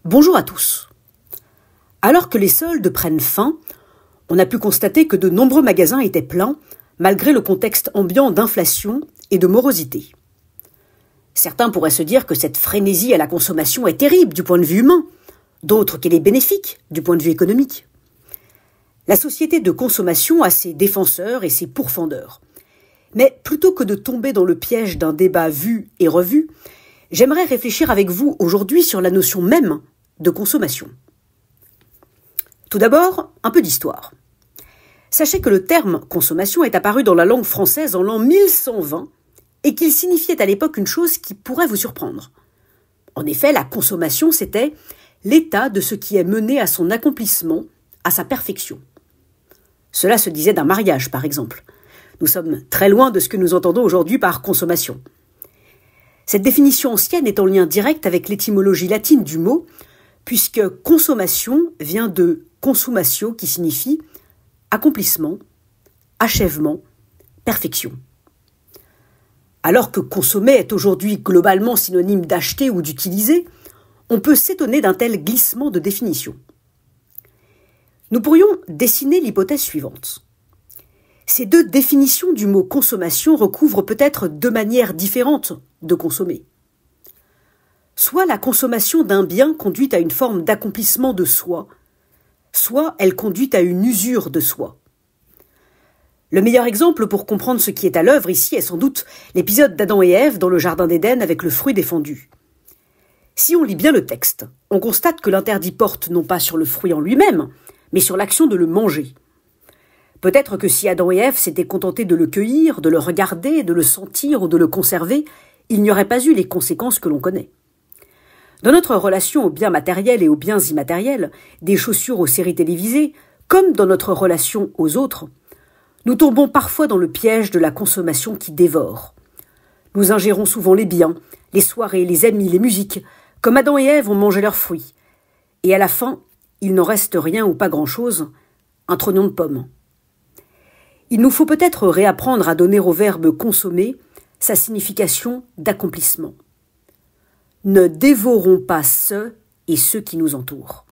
Bonjour à tous. Alors que les soldes prennent fin, on a pu constater que de nombreux magasins étaient pleins, malgré le contexte ambiant d'inflation et de morosité. Certains pourraient se dire que cette frénésie à la consommation est terrible du point de vue humain, d'autres qu'elle est bénéfique du point de vue économique. La société de consommation a ses défenseurs et ses pourfendeurs. Mais plutôt que de tomber dans le piège d'un débat vu et revu, j'aimerais réfléchir avec vous aujourd'hui sur la notion même de consommation. Tout d'abord, un peu d'histoire. Sachez que le terme consommation est apparu dans la langue française en l'an 1120 et qu'il signifiait à l'époque une chose qui pourrait vous surprendre. En effet, la consommation, c'était l'état de ce qui est mené à son accomplissement, à sa perfection. Cela se disait d'un mariage, par exemple. Nous sommes très loin de ce que nous entendons aujourd'hui par consommation. Cette définition ancienne est en lien direct avec l'étymologie latine du mot, puisque consommation vient de consumatio qui signifie accomplissement, achèvement, perfection. Alors que consommer est aujourd'hui globalement synonyme d'acheter ou d'utiliser, on peut s'étonner d'un tel glissement de définition. Nous pourrions dessiner l'hypothèse suivante. Ces deux définitions du mot consommation recouvrent peut-être deux manières différentes de consommer. Soit la consommation d'un bien conduit à une forme d'accomplissement de soi, soit elle conduit à une usure de soi. Le meilleur exemple pour comprendre ce qui est à l'œuvre ici est sans doute l'épisode d'Adam et Ève dans le jardin d'Éden avec le fruit défendu. Si on lit bien le texte, on constate que l'interdit porte non pas sur le fruit en lui-même, mais sur l'action de le manger. Peut-être que si Adam et Ève s'étaient contentés de le cueillir, de le regarder, de le sentir ou de le conserver, il n'y aurait pas eu les conséquences que l'on connaît. Dans notre relation aux biens matériels et aux biens immatériels, des chaussures aux séries télévisées, comme dans notre relation aux autres, nous tombons parfois dans le piège de la consommation qui dévore. Nous ingérons souvent les biens, les soirées, les amis, les musiques, comme Adam et Ève ont mangé leurs fruits. Et à la fin, il n'en reste rien ou pas grand-chose, un trognon de pomme. Il nous faut peut-être réapprendre à donner au verbe « consommer » sa signification d'accomplissement. Ne dévorons pas ceux et ceux qui nous entourent.